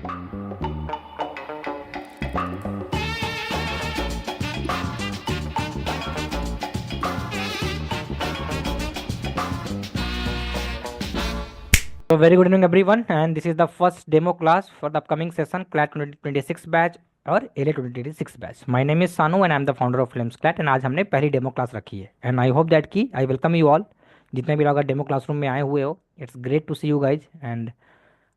So very good evening everyone, and this is the first demo class for the upcoming session CLAT 2026 batch और एलए 2026 batch. My name is Sanu and I am the founder of films CLAT. And आज हमने पहली demo class रखी है and I hope that कि I welcome you all. जितने भी लोग अगर डेमो क्लासरूम में आए हुए हो, it's great to see you guys and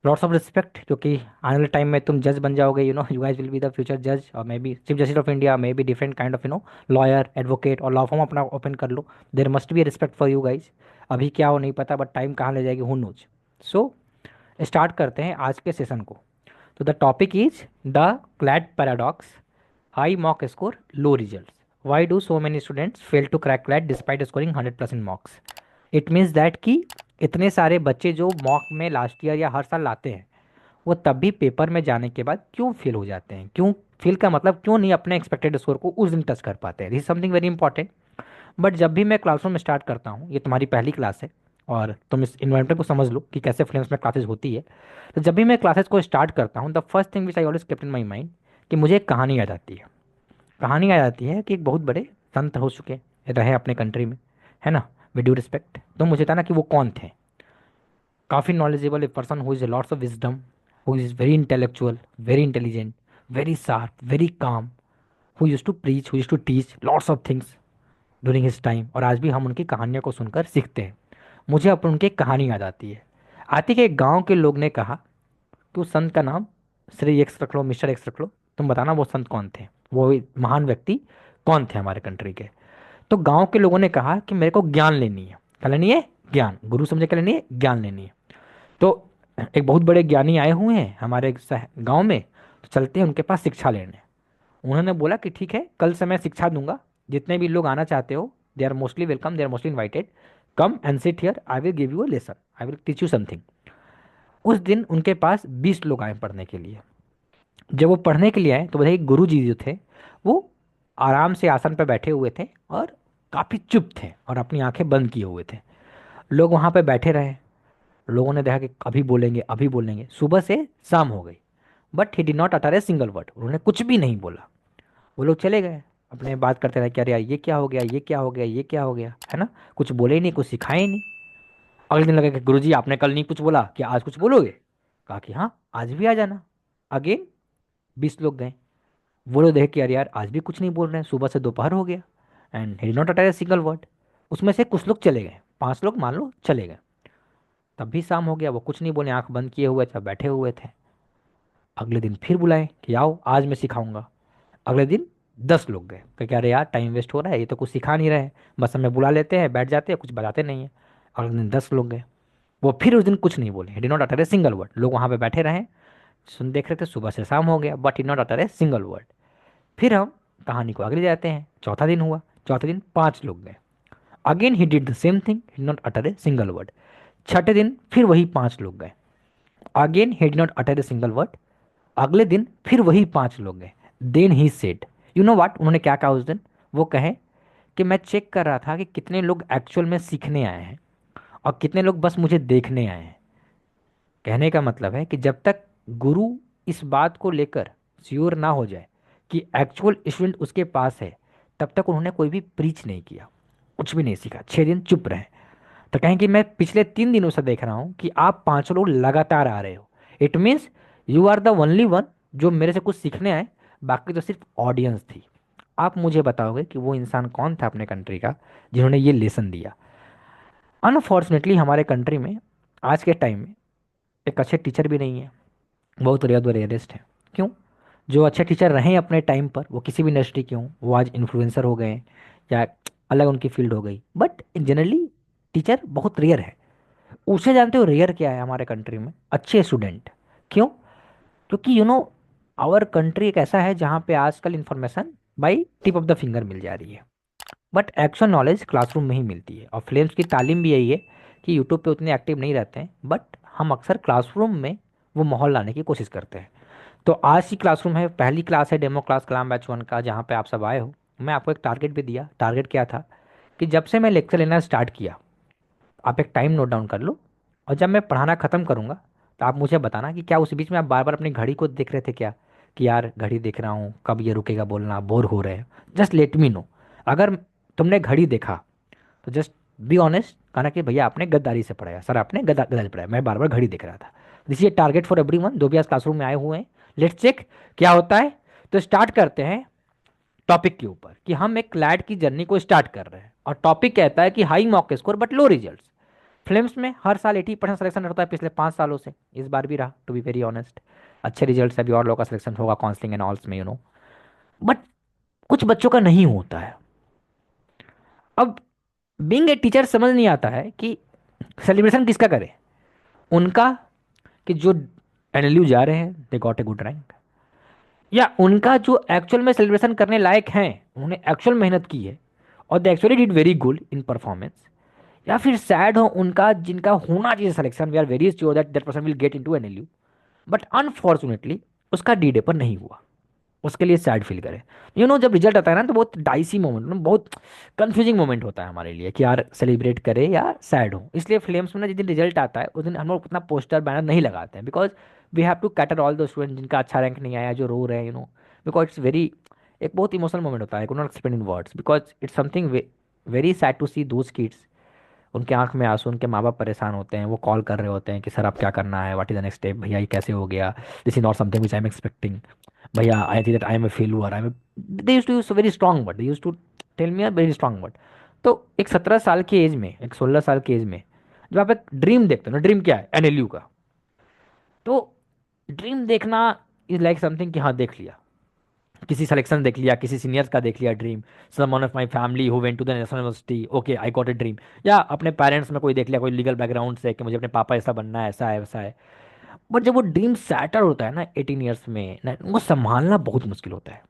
lots of respect, क्योंकि आने वाले टाइम में तुम जज बन जाओगे. You guys will be the future जज और may be chief justice of India, may be different kind of lawyer, advocate और लॉ फॉर्म अपना ओपन कर लो. There must be respect for you guys. अभी क्या हो नहीं पता, बट टाइम कहाँ ले जाएगी, हु नोज. सो स्टार्ट करते हैं आज के सेशन को. तो the topic is the CLAT paradox, high mock score, low result. Why do so many students fail to crack CLAT despite scoring 100% mocks. It means that कि इतने सारे बच्चे जो मॉक में लास्ट ईयर या हर साल लाते हैं, वो तब भी पेपर में जाने के बाद क्यों फेल हो जाते हैं. क्यों फेल का मतलब क्यों नहीं अपने एक्सपेक्टेड स्कोर को उस दिन टच कर पाते हैं. This is something very important. But जब भी मैं क्लासरूम में स्टार्ट करता हूँ, ये तुम्हारी पहली क्लास है और तुम इस इन्वायरमेंट को समझ लो कि कैसे फिल्म्स में क्लासेस होती है. तो जब भी मैं क्लासेस को स्टार्ट करता हूँ, the first thing which I always kept in my mind कि मुझे एक कहानी याद आती है. कहानी याद आती है कि एक बहुत बड़े संत हो चुके रहे अपने कंट्री में, है ना, विद ड्यू रिस्पेक्ट. तो मुझे था ना कि वो कौन थे. काफ़ी knowledgeable a person who is lots of wisdom, who is very intellectual, very intelligent, very sharp, very calm, who use to preach, who use to teach lots of things during his time. और आज भी हम उनकी कहानियों को सुनकर सीखते हैं. मुझे अपन उनकी एक कहानी याद आती है. आती कि एक गांव के लोग ने कहा कि उस संत का नाम श्री एक्स रख लो, मिस्टर एक्स रख लो, तुम बताना वो संत कौन थे, वो महान व्यक्ति कौन थे हमारे कंट्री के. तो गांव के लोगों ने कहा कि मेरे को ज्ञान लेनी है. क्या लेनी है? ज्ञान. गुरु समझे क्या लेनी है? ज्ञान लेनी है. तो एक बहुत बड़े ज्ञानी आए हुए हैं हमारे गांव में, तो चलते हैं उनके पास शिक्षा लेने. उन्होंने बोला कि ठीक है, कल से मैं शिक्षा दूंगा. जितने भी लोग आना चाहते हो, they are mostly welcome, they are mostly invited. Come and sit here, I will give you a lesson, I will teach you something. उस दिन उनके पास 20 लोग आए पढ़ने के लिए. जब वो पढ़ने के लिए आए तो बताइए, गुरु जी जो थे वो आराम से आसन पर बैठे हुए थे और काफ़ी चुप थे और अपनी आंखें बंद किए हुए थे. लोग वहाँ पे बैठे रहे. लोगों ने देखा कि अभी बोलेंगे, अभी बोलेंगे. सुबह से शाम हो गई, but he did not utter a single word. उन्होंने कुछ भी नहीं बोला. वो लोग चले गए, अपने बात करते रहे कि अरे यार ये क्या हो गया, ये क्या हो गया, ये क्या हो गया, है ना. कुछ बोले ही नहीं, कुछ सिखाए ही नहीं. अगले दिन लगा कि गुरुजी आपने कल नहीं कुछ बोला, क्या आज कुछ बोलोगे. कहा कि हाँ, आज भी आ जाना. अगेन 20 लोग गए. वो लोग देखे कि अरे यार आज भी कुछ नहीं बोल रहे हैं, सुबह से दोपहर हो गया and he not utter a single word. उसमें से कुछ लोग चले गए, 5 लोग मान लो चले गए. तब भी शाम हो गया, वो कुछ नहीं बोले, आंख बंद किए हुए थे, बैठे हुए थे. अगले दिन फिर बुलाए कि आओ आज मैं सिखाऊंगा. अगले दिन 10 लोग गए. कह अरे यार टाइम वेस्ट हो रहा है, ये तो कुछ सिखा नहीं रहे हैं, बस हमें बुला लेते हैं, बैठ जाते हैं, कुछ बताते नहीं है. अगले दिन 10 लोग गए. वो फिर उस दिन कुछ नहीं बोले, did not utter a single word. लोग वहाँ पे बैठे रहे, सुन देख रहे थे, सुबह से शाम हो गया, but did not utter a single word. फिर हम कहानी को आगे ले जाते हैं. चौथा दिन हुआ. चौथे दिन 5 लोग गए. Again he did the same thing, did not utter a single word. छठे दिन फिर वही 5 लोग गए. Again he did not utter a single word. अगले दिन फिर वही 5 लोग गए. Then he said, you know what, उन्होंने क्या कहा उस दिन. वो कहे कि मैं चेक कर रहा था कि कितने लोग एक्चुअल में सीखने आए हैं और कितने लोग बस मुझे देखने आए हैं. कहने का मतलब है कि जब तक गुरु इस बात को लेकर श्योर ना हो जाए कि एक्चुअल स्टूडेंट उसके पास है, तब तक उन्होंने कोई भी प्रीच नहीं किया, कुछ भी नहीं सीखा. 6 दिन चुप रहे. तो कहें कि मैं पिछले 3 दिनों से देख रहा हूँ कि आप 5 लोग लगातार आ रहे हो. It means you are the only one जो मेरे से कुछ सीखने आए, बाकी तो सिर्फ ऑडियंस थी. आप मुझे बताओगे कि वो इंसान कौन था अपने कंट्री का जिन्होंने ये लेसन दिया. अनफॉर्चुनेटली हमारे कंट्री में आज के टाइम में एक अच्छे टीचर भी नहीं है. बहुत रेयरेस्ट है. क्यों? जो अच्छे टीचर रहे अपने टाइम पर, वो किसी भी इंडस्ट्री के हों, वो आज इन्फ्लुएंसर हो गए या अलग उनकी फील्ड हो गई, बट जनरली टीचर बहुत रेयर है. उसे जानते हो रेयर क्या है हमारे कंट्री में? अच्छे स्टूडेंट. क्यों? क्योंकि आवर कंट्री एक ऐसा है जहाँ पे आजकल information by tip of the finger मिल जा रही है, बट एक्चुअल नॉलेज क्लासरूम में ही मिलती है. और फ्लेम्स की तालीम भी यही है कि यूट्यूब पे उतने एक्टिव नहीं रहते हैं, बट हम अक्सर क्लासरूम में वो माहौल लाने की कोशिश करते हैं. तो आज की क्लासरूम है, पहली क्लास है डेमो क्लास कलाम बैच 1 का, जहाँ पे आप सब आए हो. मैं आपको एक टारगेट भी दिया. टारगेट क्या था कि जब से मैं लेक्चर लेना स्टार्ट किया, आप एक टाइम नोट डाउन कर लो, और जब मैं पढ़ाना ख़त्म करूँगा तो आप मुझे बताना कि क्या उस बीच में आप बार बार अपनी घड़ी को देख रहे थे क्या, कि यार घड़ी देख रहा हूँ कब ये रुकेगा बोलना, बोर हो रहे हैं। Just let me know. अगर तुमने घड़ी देखा तो जस्ट बी ऑनेस्ट, कहना कि भैया आपने गद्दारी से पढ़ाया, सर आपने गद्दारी पढ़ाया, मैं बार बार घड़ी देख रहा था। This is target for every one जो भी आज क्लासरूम में आए हुए हैं। लेट्स चेक क्या होता है। तो स्टार्ट करते हैं टॉपिक के ऊपर कि हम एक क्लैट की जर्नी को स्टार्ट कर रहे हैं, और टॉपिक कहता है कि high mock score but low results. Films में हर साल 80% सिलेक्शन होता है पिछले 5 सालों से, इस बार भी रहा, टू बी वेरी ऑनेस्ट। अच्छे रिजल्ट्स अभी और लोगों का सिलेक्शन होगा काउंसलिंग एंड ऑल्स में, बट कुछ बच्चों का नहीं होता है। अब बीइंग ए टीचर समझ नहीं आता है कि सेलिब्रेशन किसका करें, उनका कि जो एनएलयू जा रहे हैं they got a good rank, या उनका जो एक्चुअल में सेलिब्रेशन करने लायक हैं, उन्होंने एक्चुअल मेहनत की है और they actually did very good in performance, या फिर सैड हो उनका जिनका होना चाहिए selection, we are very sure that that person will get into NLU but unfortunately उसका डी डे पर नहीं हुआ, उसके लिए सैड फील करें। जब रिजल्ट आता है ना तो बहुत डाइसी मोमेंट, बहुत कंफ्यूजिंग मोमेंट होता है हमारे लिए कि यार सेलिब्रेट करें या सैड हो। इसलिए फिल्म्स में ना जिस दिन रिजल्ट आता है उस दिन हम लोग उतना पोस्टर बैनर नहीं लगाते हैं, because we have to cater all the student जिनका अच्छा रैंक नहीं आया, जो रो रहे हैं, बिकॉज इट्स वेरी, एक बहुत इमोशनल मोमेंट होता है, not explain in words, because it's something very sad to see those kids, उनके आंख में आंसू, उनके माँ बाप परेशान होते हैं, वो कॉल कर रहे होते हैं कि सर आप क्या करना है, what is the next step, भैया ये कैसे हो गया, this is not something which I am expecting, भैया I think that I am a failure, I am, they used to use very strong word, they used to tell me a very strong word. तो एक 17 साल की as में, एक 16 साल की as में जब आप एक ड्रीम देखते हो ना, ड्रीम क्या है, एनएलयू का, तो ड्रीम देखना इज लाइक समथिंग कि हाँ देख लिया, किसी सिलेक्शन देख लिया, किसी सीनियर्स का देख लिया dream, someone of my family who went to the national university, okay I got a dream, या अपने पेरेंट्स में कोई देख लिया, कोई लीगल बैकग्राउंड से कि मुझे अपने पापा ऐसा बनना है, ऐसा है वैसा है। बट जब वो ड्रीम सैटर होता है ना 18 ईयर्स में ना, उनको संभालना बहुत मुश्किल होता है।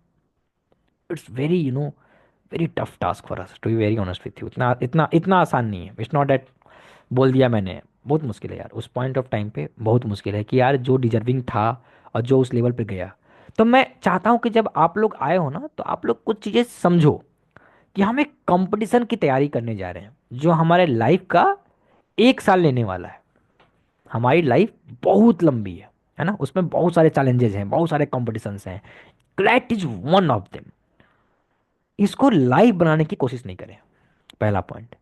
It's very very tough task for us to be very honest with you, इतना इतना इतना आसान नहीं है, इट्स नॉट दैट बोल दिया मैंने, बहुत मुश्किल है यार, उस पॉइंट ऑफ टाइम पे बहुत मुश्किल है कि यार जो डिजर्विंग था और जो उस लेवल पे गया। तो मैं चाहता हूँ कि जब आप लोग आए हो ना तो आप लोग कुछ चीज़ें समझो कि हम एक कंपटीशन की तैयारी करने जा रहे हैं जो हमारे लाइफ का 1 साल लेने वाला है। हमारी लाइफ बहुत लंबी है ना, उसमें बहुत सारे चैलेंजेस हैं, बहुत सारे कॉम्पिटिशन्स हैं, CLAT is one of them. इसको लाइफ बनाने की कोशिश नहीं करें, पहला पॉइंट।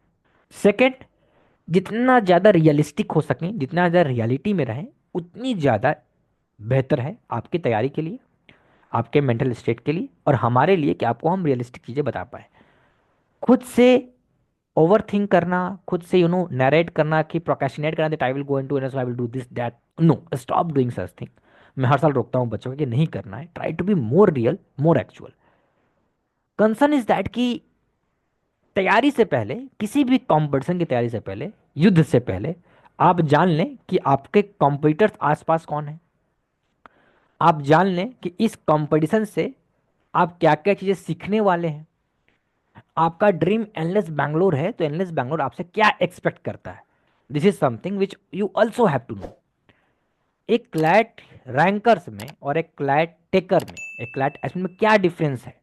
सेकंड, जितना ज़्यादा रियलिस्टिक हो सकें, जितना ज़्यादा रियलिटी में रहें, उतनी ज़्यादा बेहतर है आपकी तैयारी के लिए, आपके मेंटल स्टेट के लिए, और हमारे लिए कि आपको हम रियलिस्टिक चीज़ें बता पाए। खुद से ओवर थिंक करना, खुद से नैरेट करना कि प्रोक्रेस्टिनेट करना that I will go into NS, I will do this that, no, stop doing such thing. मैं हर साल रोकता हूँ बच्चों को कि नहीं करना है, try to be more real, more actual. Concern is that कि तैयारी से पहले, किसी भी कंपटीशन की तैयारी से पहले, युद्ध से पहले, आप जान लें कि आपके कॉम्पिटिटर्स आसपास कौन है। आप जान लें कि इस कंपटीशन से आप क्या क्या चीज़ें सीखने वाले हैं। आपका ड्रीम एनलेस बैंगलोर है तो एनलेस बैंगलोर आपसे क्या एक्सपेक्ट करता है, this is something which you also have to know. एक क्लैट रैंकर्स में और एक क्लैट टेकर में, एक क्लैट एस्पिरेंट में क्या डिफरेंस है,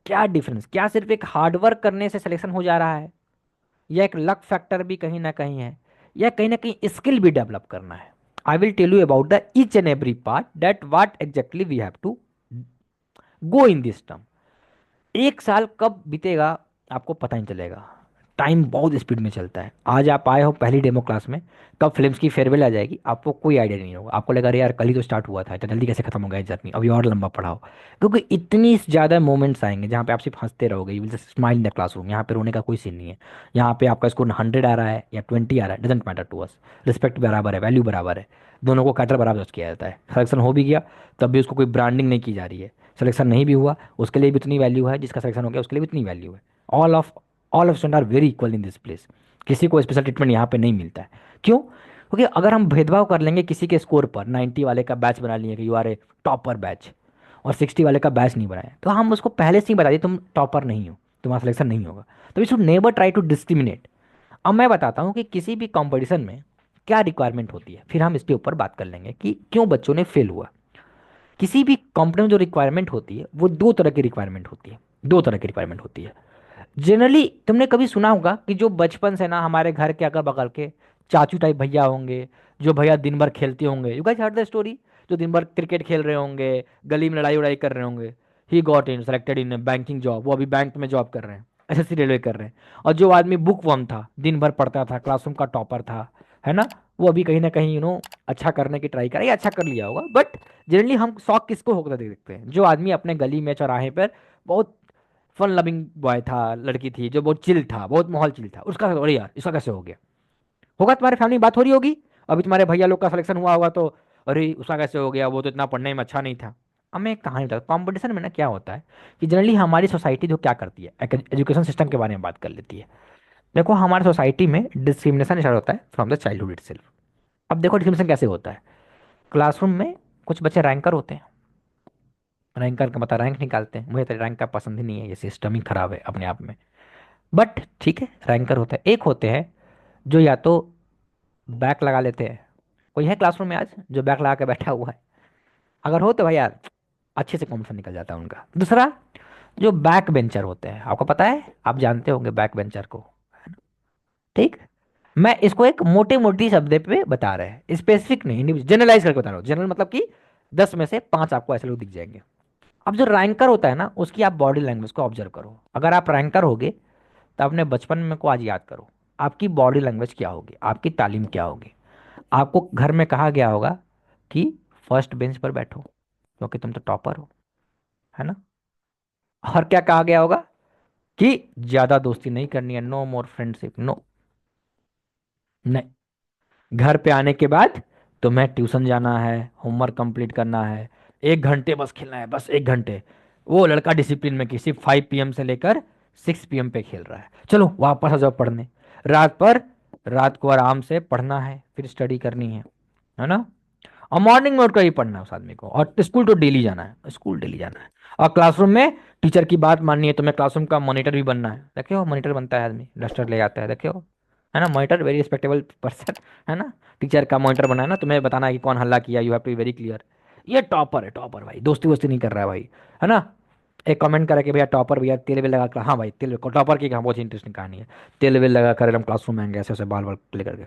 क्या डिफरेंस, क्या सिर्फ एक हार्डवर्क करने से सिलेक्शन हो जा रहा है, या एक लक फैक्टर भी कहीं ना कहीं है, या कहीं ना कहीं स्किल भी डेवलप करना है। I will tell you about the each and every part that what exactly we have to go in this term. 1 साल कब बीतेगा आपको पता नहीं चलेगा, टाइम बहुत स्पीड में चलता है। आज आप आए हो पहली डेमो क्लास में, कब फिल्म्स की फेयरवेल आ जाएगी आपको कोई आइडिया नहीं होगा, आपको लगेगा अरे यार कल ही तो स्टार्ट हुआ था, इतना जल्दी कैसे खत्म हो गया जर्नी, अभी और लंबा पढ़ाओ। क्योंकि इतनी ज़्यादा मोमेंट्स आएंगे जहाँ पे आप सिर्फ हंसते रहोगे, you will just smile in the classroom, यहाँ पे रोने का कोई सीन नहीं है। यहाँ पे आपका स्कोर 100 आ रहा है या 20 आ रहा है, doesn't matter to us, respect बराबर है, वैल्यू बराबर है, दोनों को कैटर बराबर जज किया जाता है। सिलेक्शन हो भी गया तब भी उसको कोई ब्रांडिंग नहीं की जा रही है, सिलेक्शन नहीं भी हुआ उसके लिए भी उतनी वैल्यू है, जिसका सिलेक्शन हो गया उसके लिए भी उतनी वैल्यू है। All of all of student are very equal in this place, किसी को स्पेशल ट्रीटमेंट यहाँ पे नहीं मिलता है। क्यों? क्योंकि अगर हम भेदभाव कर लेंगे किसी के स्कोर पर, 90 वाले का बैच बना लिए कि you are a topper batch, और 60 वाले का बैच नहीं बनाया, तो हम उसको पहले से ही बता दिए तुम टॉपर नहीं हो, तुम्हारा सिलेक्शन नहीं होगा। तो we should never try to discriminate. अब मैं बताता हूँ कि किसी भी कंपटीशन में क्या रिक्वायरमेंट होती है, फिर हम इसके ऊपर बात कर लेंगे कि क्यों बच्चों ने फेल हुआ। किसी भी कंपनी में जो रिक्वायरमेंट होती है वो दो तरह की रिक्वायरमेंट होती है, दो तरह की रिक्वायरमेंट होती है। जनरली तुमने कभी सुना होगा कि जो बचपन से ना हमारे घर के अगल बगल के चाचू टाइप भैया होंगे, जो भैया दिन भर खेलते होंगे, you guys heard the story, जो दिन भर क्रिकेट खेल रहे होंगे, गली में लड़ाई उड़ाई कर रहे होंगे, he got in selected in banking job, वो अभी बैंक में जॉब कर रहे हैं, एसएससी रेलवे कर रहे हैं। और जो आदमी बुक वर्म था, दिन भर पढ़ता था, क्लासरूम का टॉपर था, है ना, वो अभी कहीं ना कहीं अच्छा करने की ट्राई कर, ये अच्छा कर लिया होगा। बट जनरली हम शौक किसको होकर देखते हैं, जो आदमी अपने गली में चौराहे पर बहुत फन लविंग बॉय था, लड़की थी जो बहुत चिल था, बहुत माहौल चिल था, उसका अरे यार इसका कैसे हो गया, होगा तुम्हारे फैमिली में बात हो रही होगी, अभी तुम्हारे भैया लोग का सिलेक्शन हुआ होगा तो अरे उसका कैसे हो गया, वो तो इतना पढ़ने में अच्छा नहीं था। अब मैं एक कहानी बताता हूँ, कॉम्पिटिशन में ना क्या होता है कि जनरली हमारी सोसाइटी जो क्या करती है, एजुकेशन सिस्टम के बारे में बात कर लेती है। देखो हमारी सोसाइटी में डिस्क्रिमिनेशन स्टार्ट होता है फ्रॉम द चाइल्डहुड इटसेल्फ। अब देखो डिस्क्रिमिनेशन कैसे होता है, क्लासरूम में कुछ बच्चे रैंकर होते हैं, रैंकर का मतलब रैंक निकालते हैं, मुझे तो रैंक का पसंद ही नहीं है, ये सिस्टम ही खराब है अपने आप में। बट ठीक है, रैंकर होते हैं, एक होते हैं जो या तो बैक लगा लेते हैं, कोई है क्लासरूम में आज जो बैक लगा के बैठा हुआ है, अगर हो तो भाई यार अच्छे से कॉम्पिटिशन निकल जाता है उनका। दूसरा, जो बैक बेंचर होते हैं, आपको पता है, आप जानते होंगे बैक बेंचर को, है ना? ठीक, मैं इसको एक मोटे मोटी शब्द पे बता रहे हैं, स्पेसिफिक नहीं, इंडिविजुअल जनरलाइज करके बता रहा हूँ, जनरल मतलब कि 10 में से 5 आपको ऐसे लोग दिख जाएंगे। अब जो रैंकर होता है ना, उसकी आप बॉडी लैंग्वेज को ऑब्जर्व करो, अगर आप रैंकर होगे तो अपने बचपन में को आज याद करो, आपकी बॉडी लैंग्वेज क्या होगी, आपकी तालीम क्या होगी। आपको घर में कहा गया होगा कि फर्स्ट बेंच पर बैठो क्योंकि तुम तो टॉपर हो, है ना। और क्या कहा गया होगा कि ज्यादा दोस्ती नहीं करनी है, नो मोर फ्रेंडशिप, नो, नहीं, घर पे आने के बाद तुम्हें ट्यूशन जाना है, होमवर्क कंप्लीट करना है, 1 घंटे बस खेलना है, बस 1 घंटे। वो लड़का डिसिप्लिन में किसी 5 PM से लेकर 6 PM पे खेल रहा है, चलो वापस आ जाओ पढ़ने। रात पर, रात को आराम से पढ़ना है, फिर स्टडी करनी है ना। और मॉर्निंग में उठकर ही पढ़ना है उस आदमी को, और स्कूल तो डेली जाना है, स्कूल डेली जाना है। और क्लासरूम में टीचर की बात माननी है, तुम्हें क्लासरूम का मॉनिटर भी बनना है, देखे हो मॉनिटर बनता है आदमी, डस्टर ले आता है, देखे हो, है ना, मॉनिटर वेरी रिस्पेक्टेबल पर्सन, है ना। टीचर का मॉनिटर बना है ना, तुम्हें बताना है कि कौन हल्ला किया, you have to be very clear. ये टॉपर है, टॉपर भाई, दोस्ती वोस्ती नहीं कर रहा है भाई, है ना। एक कमेंट करा कि भैया टॉपर भैया तेल वेल लगा कर, हाँ भाई तेल, टॉपर की बहुत इंटरेस्टिंग कहानी है, तेल वेल लगा कर एकदम क्लासरूम में आएंगे ऐसे ऐसे बाल बाल लेकर के।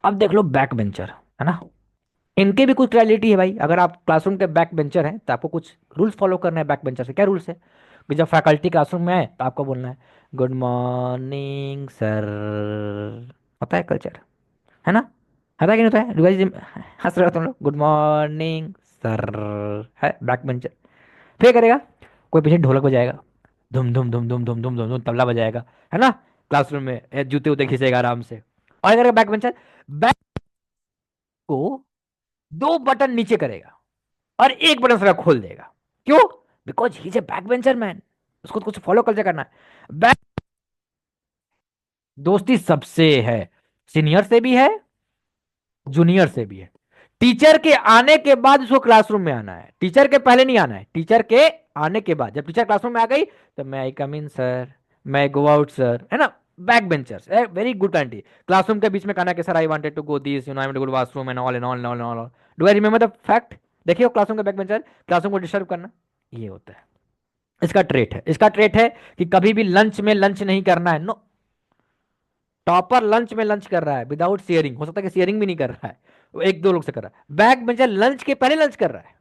अब देख लो बैक बेंचर, है ना, इनके भी कुछ रियलिटी है भाई। अगर आप क्लासरूम के बैक बेंचर हैं तो आपको कुछ रूल्स फॉलो करना है बैक बेंचर से। क्या रूल्स है कि जब फैकल्टी क्लासरूम में आए तो आपको बोलना है गुड मॉर्निंग सर, होता है कल्चर, है ना, होता है कि नहीं होता है, रिवाइज हंस रहे हो तुम लोग, गुड मॉर्निंग सर, है बैक बेंचर। फिर करेगा, कोई पीछे ढोलक बजाएगा, धुम धुम धुम धुम धुम धुम धुम धुम, तबला बजाएगा, है ना, क्लासरूम में जूते उते खींचेगा आराम से। और करेगा बैक बेंचर, बैक को 2 बटन नीचे करेगा और 1 बटन सारा खोल देगा। क्यों? Because he is a back bencher man, उसको तो कुछ फॉलो कल्चर करना है। बैक दोस्ती सबसे है, सीनियर से भी है, जूनियर से भी है। टीचर के आने के बाद उसको क्लासरूम में आना है, टीचर के पहले नहीं आना है, टीचर के आने के बाद। जब टीचर क्लासरूम में आ गई तो मैं आई कम इन सर, मैं गो आउट सर, है ना। बैक बेंचर्स वेरी गुड कैंटी, क्लासरूम के बीच में कहना कि sir I wanted to go this, I wanted to go washroom and all and all and all and all. Do I remember the fact? देखिए classroom के बैक बेंचर, क्लासरूम को disturb करना, ये होता है, इसका ट्रेट है, इसका ट्रेट है कि कभी भी लंच में लंच नहीं करना है, नो। टॉपर लंच में लंच कर रहा है विदाउट शेयरिंग, हो सकता है कि शेयरिंग भी नहीं कर रहा है, वो 1 2 लोग से कर रहा है। बैक बेंचर लंच के पहले लंच कर रहा है,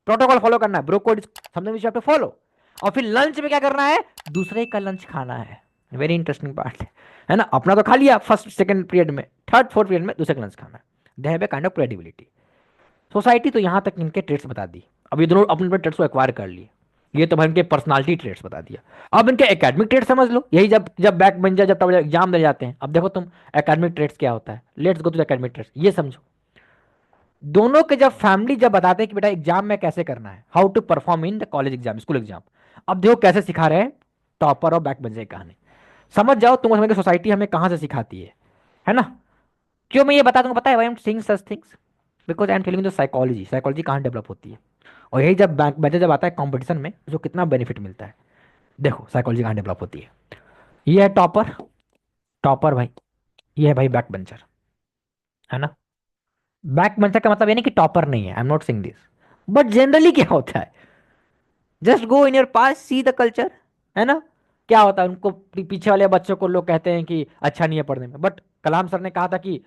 प्रोटोकॉल फॉलो करना है, bro code something which you have to follow. और फिर लंच में क्या करना है, दूसरे का लंच खाना है। वेरी इंटरेस्टिंग पार्ट है ना, अपना तो खा लिया फर्स्ट सेकंड पीरियड में, थर्ड फोर्थ पीरियड में दूसरे का लंच खाना है। They have a kind of credibility. Society तो यहां तक इनके ट्रेड्स बता दी, अब ये दोनों अपने अपने ट्रेड्स को एक्वायर कर लिए, ये तो भाई इनके पर्सनालिटी ट्रेड्स बता दिया। अब इनके एकेडमिक ट्रेड समझ लो, यही जब जब बैक बेंचर जब एग्जाम दे जाते हैं, अब देखो तुम एकेडमिक ट्रेड्स क्या होता है, let's go to academic trades, ये समझो। दोनों के जब फैमिली जब बताते हैं कि बेटा एग्जाम में कैसे करना है, how to perform in the college exam, school exam, अब देखो कैसे सिखा रहे हैं, टॉपर और बैक बेंचर की कहानी। समझ जाओ तुम, समझ सोसाइटी हमें कहां से सिखाती है ना। क्यों मैं ये बता दूंगा, पता है, I am seeing such things because I am telling the psychology, psychology कहां डेवलप होती है। और यही जब बैंक बेंचर जब आता है कंपटीशन में, उसको कितना बेनिफिट मिलता है, देखो साइकोलॉजी कहां डेवलप होती है। ये है टॉपर, टॉपर भाई, ये है भाई बैक बेंचर, है ना। बैक बेंचर का मतलब ये नहीं कि टॉपर नहीं है, I am not saying this, but generally क्या होता है, just go in your pass see the culture, है ना। क्या होता है, उनको पीछे वाले बच्चों को लोग कहते हैं कि अच्छा नहीं है पढ़ने में, बट कलाम सर ने कहा था कि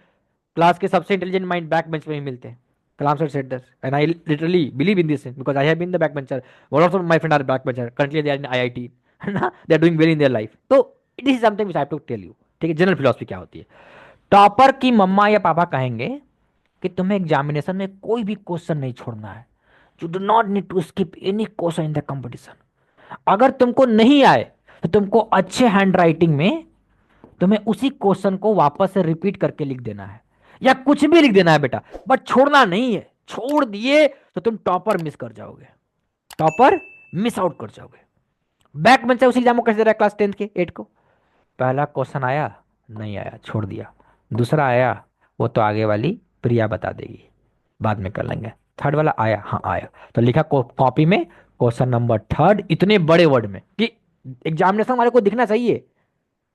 क्लास के सबसे इंटेलिजेंट माइंड बैक बेंच में ही मिलते हैं। Kalam sir said this and I literally believe in this because I have been the back bencher. One of my friend are back bencher, currently they are in IIT, है ना, they are doing well in their life. तो it is something which I have to tell you. ठीक है, general philosophy क्या होती है। Topper की मम्मा या पापा कहेंगे कि तुम्हें एग्जामिनेशन में कोई भी क्वेश्चन नहीं छोड़ना है। You do not need to skip any question in the competition. अगर तुमको नहीं आए तो तुमको अच्छे हैंड राइटिंग में तुम्हें उसी क्वेश्चन को वापस से रिपीट करके लिख देना है, या कुछ भी लिख देना है बेटा, बट छोड़ना नहीं है। छोड़ दिए तो तुम टॉपर मिस कर जाओगे, टॉपर मिस आउट कर जाओगे। बैक बेंचर उसी एग्जाम को कैसे दे रहा है, क्लास 10 के 8 को। पहला क्वेश्चन आया, नहीं आया, छोड़ दिया। दूसरा आया, वो तो आगे वाली प्रिया बता देगी, बाद में कर लेंगे। थर्ड वाला आया, हाँ आया, तो लिखा कॉपी में क्वेश्चन नंबर थर्ड, इतने बड़े वर्ड में कि एग्जामिनेशन वाले को दिखना चाहिए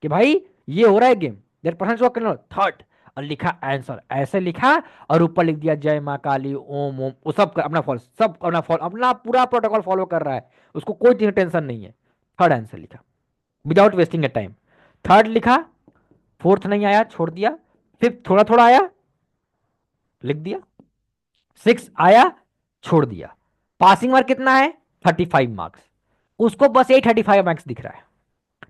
कि भाई ये हो रहा है game. There person work third, और लिखा आंसर, ऐसे लिखा, और ऊपर लिख दिया जय माँ काली ओम ओम। वो सब अपना फॉलो, सब अपना फॉलो, अपना पूरा प्रोटोकॉल फॉलो कर रहा है, उसको कोई टेंशन नहीं है। थर्ड आंसर लिखा विदाउट वेस्टिंग ए टाइम। थर्ड लिखा, फोर्थ नहीं आया, छोड़ दिया। फिफ्थ थोड़ा थोड़ा आया, लिख दिया। सिक्स आया, छोड़ दिया। पासिंग मार्क कितना है, 35 मार्क्स। उसको बस यही 35 मार्क्स दिख रहा है।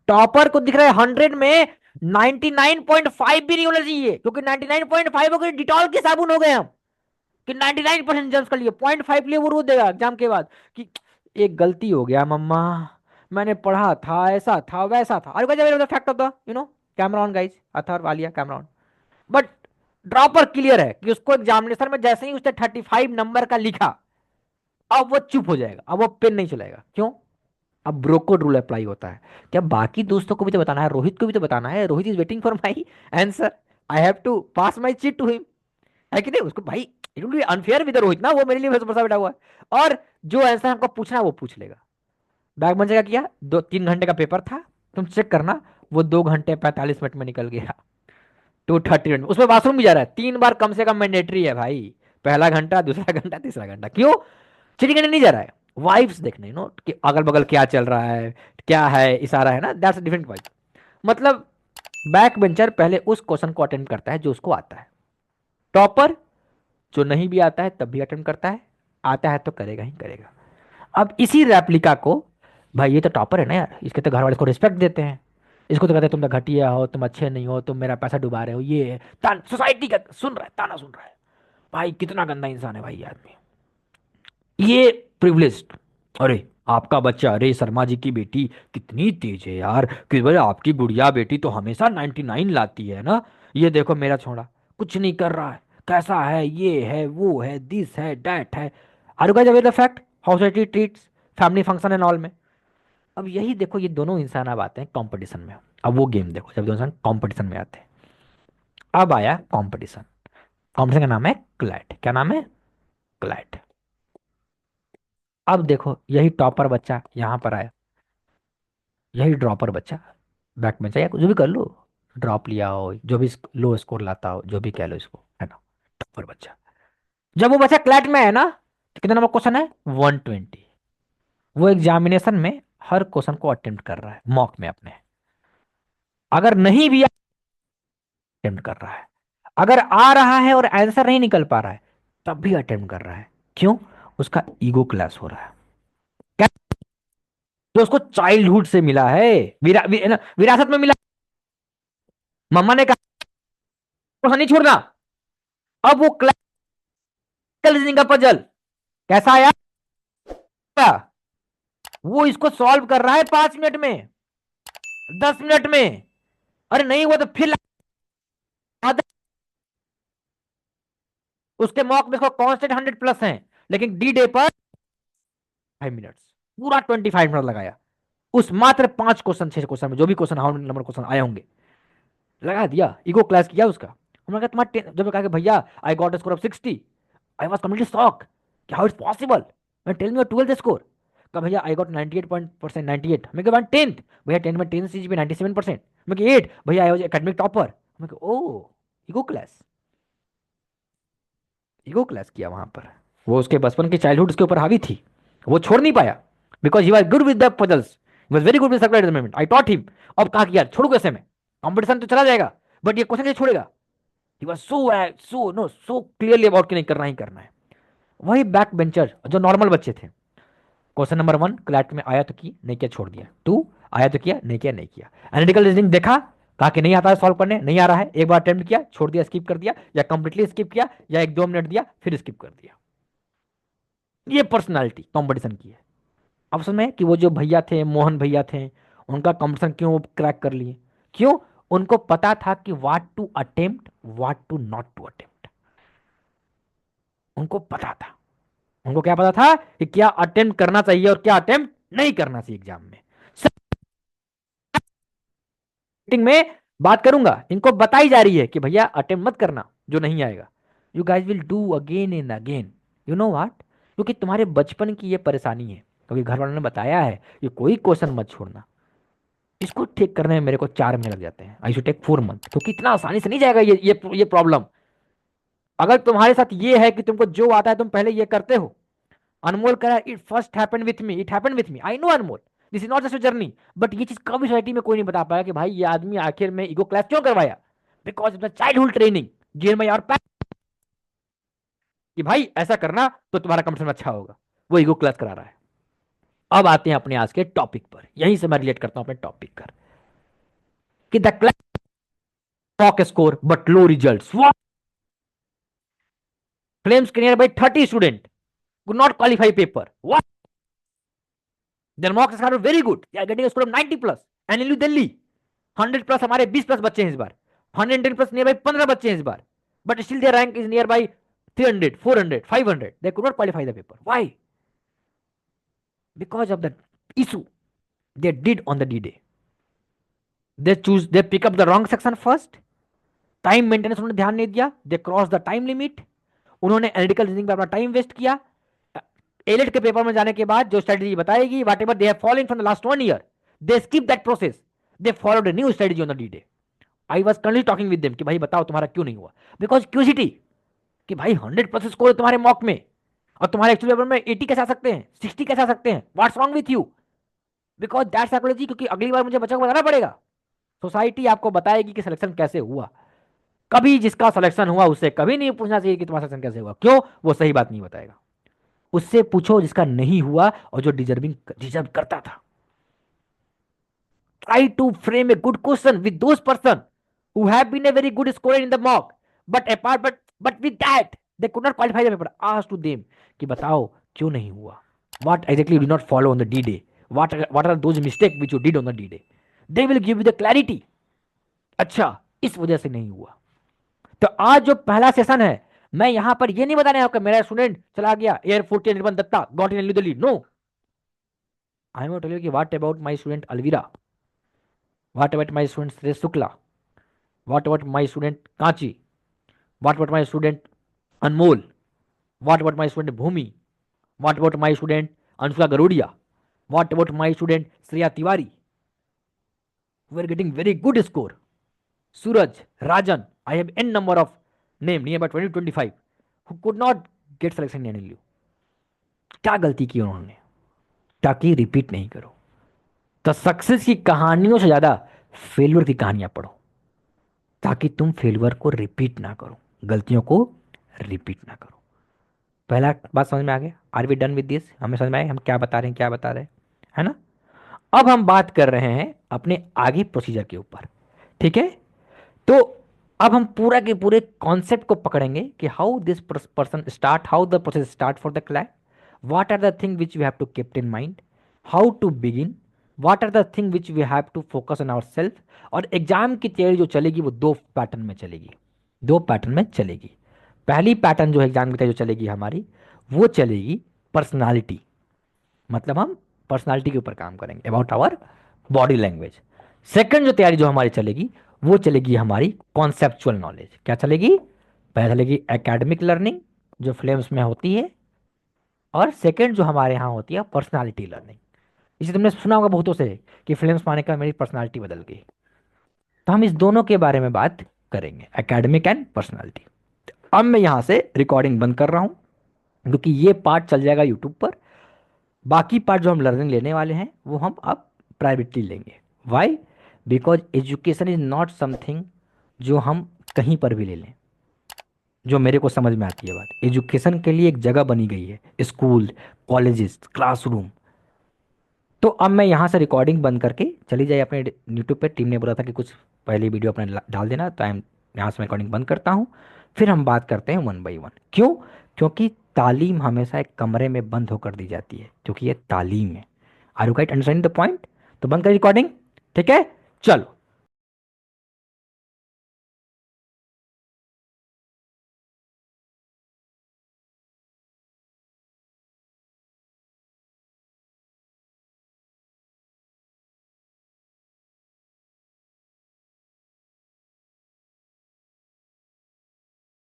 टॉपर को दिख रहा है 100 में 99.5 भी नहीं होना चाहिए, क्योंकि 99.5 हो गए डिटॉल के साबुन हो गए हम, कि 99% जम्स कर लिए, 0.5 लिए वो रो देगा एग्जाम के बाद कि एक गलती हो गया मम्मा, मैंने पढ़ा था, ऐसा था वैसा था। अरे fact of the camera on guys, Athar Walia camera on. But dropper clear है कि उसको एग्जामिनेशन में जैसे ही उसने 35 नंबर का लिखा, अब वो चुप हो जाएगा, अब वो पेन नहीं चलाएगा। क्यों? अब ब्रोकोड रूल अप्लाई होता है। क्या बाकी दोस्तों को भी तो बताना है, रोहित को भी तो बताना है, Rohit is waiting for my answer, I have to pass my cheat to him, है कि नहीं? उसको भाई it will be unfair with Rohit ना, वो मेरे लिए भरोसा बैठा हुआ है, और जो आंसर हमको पूछना है वो पूछ लेगा। बैग बन जाएगा। किया 2-3 घंटे का पेपर था, तुम चेक करना, वो 2 घंटे 45 मिनट में निकल गया। 2:30 उसमें बाथरूम भी जा रहा है, 3 बार कम से कम मैंडेटरी है भाई। पहला घंटा, दूसरा घंटा, तीसरा घंटा। क्यों? चीटिंग करने नहीं जा रहा है, वाइब्स देखने, नो कि अगल बगल क्या चल रहा है, क्या है, इशारा है ना, दैट्स डिफरेंट वाइब। मतलब बैक बेंचर पहले उस क्वेश्चन को अटेम्प्ट करता है जो उसको आता है। टॉपर जो नहीं भी आता है तब भी अटेम्प्ट करता है, आता है तो करेगा ही करेगा। अब इसी रेप्लिका को, भाई ये तो टॉपर है ना यार, इसके तो घर वाले इसको रिस्पेक्ट देते हैं, इसको तो कहते हैं तुम तो घटिया हो, तुम अच्छे नहीं हो, तुम मेरा पैसा डुबा रहे हो, ये है सोसाइटी का सुन रहा है, ताना सुन रहा है। भाई कितना गंदा इंसान है भाई ये आदमी, ये प्रिविलेज्ड। अरे आपका बच्चा, अरे शर्मा जी की बेटी कितनी तेज है यार, कि भाई आपकी गुड़िया बेटी तो हमेशा 99 लाती है ना, ये देखो मेरा छोड़ा कुछ नहीं कर रहा है, कैसा है, ये है, वो है, दिस है, डैट है। Are you guys aware the fact how society treats family function and all में। अब यही देखो, ये दोनों इंसान अब आते हैं कंपटीशन में। अब वो गेम देखो, जब दोनों इंसान कंपटीशन में आते हैं। अब आया कंपटीशन, कंपटीशन का नाम है क्लैट। क्या नाम है? क्लैट। अब देखो यही टॉपर बच्चा यहां पर आया, यही ड्रॉपर बच्चा बैक में, चाहे कुछ भी कर लो, ड्रॉप लिया हो, जो भी लो स्कोर लाता हो, जो भी कह लो इसको, है ना, टॉपर बच्चा। जब वो बच्चा क्लैट में है ना, तो कितना नंबर क्वेश्चन है? 120। वो एग्जामिनेशन में हर क्वेश्चन को अटेम्प्ट कर रहा है, मॉक में अपने। अगर नहीं भी अटेम्प्ट कर रहा है, अगर आ रहा है और आंसर नहीं निकल पा रहा है, तब भी अटेम्प्ट कर रहा है। क्यों? उसका ईगो क्लास हो रहा है। क्या? जो उसको चाइल्डहुड से मिला है, विरासत में मिला। मम्मा ने कहा क्वेश्चन नहीं छोड़ना। अब वो क्लैसिकल रीजनिंग का पजल कैसा आया, वो इसको सॉल्व कर रहा है 5 मिनट में, 10 मिनट में। अरे नहीं हुआ तो फिर उसके मॉक में कांस्टेंट 100+ हैं, लेकिन डी डे पर 5 मिनट्स, पूरा 25 मिनट लगाया उस मात्र 5 क्वेश्चन 6 क्वेश्चन में, जो भी क्वेश्चन हाउ नंबर क्वेश्चन आए होंगे, लगा दिया, ईगो क्लास किया उसका। हमने कहा तुम्हारा, जब कहा कि भैया I got score of 60, I was completely shock कि हाउ इट्स पॉसिबल। मैं tell me your 12th score. कहा भैया आई गॉट 98% 98। मैं कहा 10th। भैया 10 में 10 CGPA 97%। मैं कहा 8। भैया आई वाज एकेडमिक टॉपर। मैं कहा ओ, ईगो क्लास, ईगो क्लास किया वहां पर। वो उसके बचपन की चाइल्डहुड उसके ऊपर हावी थी, वो छोड़ नहीं पाया, because he was good with the puzzles, he was very good with circular arrangement, I taught him. अब कहा कि यार छोड़ू कैसे मैं, कंपटीशन तो चला जाएगा, बट ये क्वेश्चन कैसे छोड़ेगा। He was so clearly about कि नहीं करना ही करना है। वही बैक बेंचर जो नॉर्मल बच्चे थे, क्वेश्चन नंबर 1 क्लैट में आया तो की, नहीं किया छोड़ दिया। 2 आया तो किया, नहीं किया नहीं किया। एनालिटिकल रीजनिंग देखा, कहा कि नहीं आता है सॉल्व करने, नहीं आ रहा है, एक बार अटेम्प्ट किया, छोड़ दिया, स्किप कर दिया, या कंप्लीटली स्किप किया, या 1-2 मिनट दिया फिर स्किप कर दिया। ये पर्सनालिटी कंपटीशन की है। अब समझ कि वो जो भैया थे, मोहन भैया थे, उनका कंपटीशन क्यों क्रैक कर लिए? क्यों? उनको पता था कि what to attempt, what to not to attempt. उनको पता था। उनको क्या पता था कि क्या अटेम्प्ट करना चाहिए और क्या अटेम्प्ट नहीं करना चाहिए एग्जाम में। मीटिंग में बात करूंगा, इनको बताई जा रही है कि भैया अटेम्प्ट मत करना जो नहीं आएगा, you guys will do again and again. You know what? क्योंकि तुम्हारे बचपन की ये परेशानी है, क्योंकि घर वालों ने बताया है कि कोई क्वेश्चन मत छोड़ना। इसको ठीक करने में मेरे को 4 महीने लग जाते हैं, आई शुड टेक 4 मंथ, क्योंकि इतना आसानी से नहीं जाएगा ये प्रॉब्लम। अगर तुम्हारे साथ ये है कि तुमको जो आता है तुम पहले ये करते हो। अनमोल कह रहा है it first happened with me, it happened with me, I know Anmol, this is not just a journey. But ये चीज कभी सोसाइटी में कोई नहीं बता पाया कि भाई ये आदमी आखिर में ईगो क्लास क्यों करवाया। Because of the childhood training given by our parents कि भाई ऐसा करना तो तुम्हारा कंपटीशन अच्छा होगा, वो ईगो क्लास करा रहा है। अब आते हैं अपने आज के टॉपिक पर, यहीं से मैं रिलेट करता हूं अपने टॉपिक पर कि the class mock score but low results, claims clear by 30 student could not qualify paper. What? Their mock scores are very good. They are getting a score of 90 plus. And in Delhi, 100 plus हमारे 20 plus बच्चे हैं इस बार. 110 plus nearby 15 बच्चे हैं इस बार. But still their rank is nearby 300, 400, 500. They could not qualify the paper. Why? Because of the issue they did on the D-Day. They pick up the wrong section first. Time maintenance उन्होंने ध्यान नहीं दिया. They cross the time limit. उन्होंने analytical reasoning पे अपना time waste किया. Elite के paper में जाने के बाद जो स्ट्रेटजी बताएगी, what ever they have following from the last 1 year, they skip that process, they followed a new strategy on the D day. I was currently talking with them कि भाई बताओ तुम्हारा क्यों नहीं हुआ. बिकॉज क्यूरियोसिटी कि भाई 100% स्कोर तुम्हारे मॉक में और तुम्हारे एक्चुअल पेपर में 80 कैसे आ सकते हैं, 60 कैसे आ सकते हैं, what's wrong with you. Because that psychology, क्योंकि अगली बार मुझे बच्चों को बताना पड़ेगा. सोसाइटी आपको बताएगी कि सिलेक्शन कैसे हुआ. कभी जिसका सिलेक्शन हुआ उससे कभी नहीं पूछना चाहिए कि तुम्हारा सिलेक्शन कैसे हुआ. क्यों? वो सही बात नहीं बताएगा. उससे पूछो जिसका नहीं हुआ और जो डिजर्व करता था. Try to frame a good question with those person who have been a very good scorer in the mock, but with that they could not qualify the paper. Ask to them कि बताओ क्यों नहीं हुआ, what exactly you did not follow on the D day, what are those mistake which you did on the D day. They will give you the clarity. अच्छा इस वजह से नहीं हुआ. तो आज जो पहला सेशन है, मैं यहां पर ये नहीं बताने आपका मेरा स्टूडेंट चला गया एयरफोर्स के Nirbandh Datta got in New Delhi. No, I am tell you कि what about my student Alvira, what about my student Suresh Shukla, what about my student Kanchi, what about my student Anmol, what about my student Bhumi, what about my student Anshula Garodia, what about my student Shreya Tiwari, we are getting very good score. Suraj, Rajan, I have n number of name nearby 20-25 who could not get selection in NLU. क्या गलती की उन्होंने ताकि repeat नहीं करो. तो success की कहानियों से ज्यादा फेलियर की कहानियां पढ़ो ताकि तुम फेलियर को रिपीट ना करो, गलतियों को रिपीट ना करो. पहला बात समझ में आ गया. Are we done with this? हमें समझ में आया हम क्या बता रहे हैं, क्या बता रहे हैं, है ना. अब हम बात कर रहे हैं अपने आगे प्रोसीजर के ऊपर. ठीक है. तो अब हम पूरा के पूरे कॉन्सेप्ट को पकड़ेंगे कि how this person start, how the process start for the CLAT, what are the thing which we have to keep in mind, how to begin, what are the thing which we have to focus on our self. और exam की तैयारी जो चलेगी वो 2 pattern में चलेगी, 2 pattern में चलेगी. पहली पैटर्न जो है एग्जाम की तैयारी जो चलेगी हमारी, वो चलेगी पर्सनालिटी. मतलब हम पर्सनालिटी के ऊपर काम करेंगे, about our body language. Second जो तैयारी जो हमारी चलेगी वो चलेगी हमारी कॉन्सेप्चुअल नॉलेज. क्या चलेगी? पहले चलेगी एकेडमिक लर्निंग जो फ्लेम्स में होती है, और सेकंड जो हमारे यहाँ होती है पर्सनालिटी लर्निंग. इसे तुमने सुना होगा बहुतों से कि फ्लेम्स पाने का मेरी पर्सनालिटी बदल गई. तो हम इस दोनों के बारे में बात करेंगे, एकेडमिक एंड पर्सनालिटी. अब मैं यहाँ से रिकॉर्डिंग बंद कर रहा हूँ क्योंकि ये पार्ट चल जाएगा यूट्यूब पर. बाकी पार्ट जो हम लर्निंग लेने वाले हैं वो हम अब प्राइवेटली लेंगे. Why? Because education is not something जो हम कहीं पर भी ले लें. जो मेरे को समझ में आती है बात, एजुकेशन के लिए एक जगह बनी गई है, स्कूल, कॉलेजेस, क्लासरूम। तो अब मैं यहाँ से रिकॉर्डिंग बंद करके चली जाए अपने यूट्यूब पे। टीम ने बोला था कि कुछ पहले वीडियो अपने डाल देना, तो आई यहाँ से मैं रिकॉर्डिंग बंद करता हूँ। फिर हम बात करते हैं वन बाई वन। क्यों? क्योंकि तालीम हमेशा एक कमरे में बंद होकर दी जाती है, क्योंकि ये तालीम है। Are you guys understand the point? तो बंद कर रिकॉर्डिंग। ठीक है, चलो।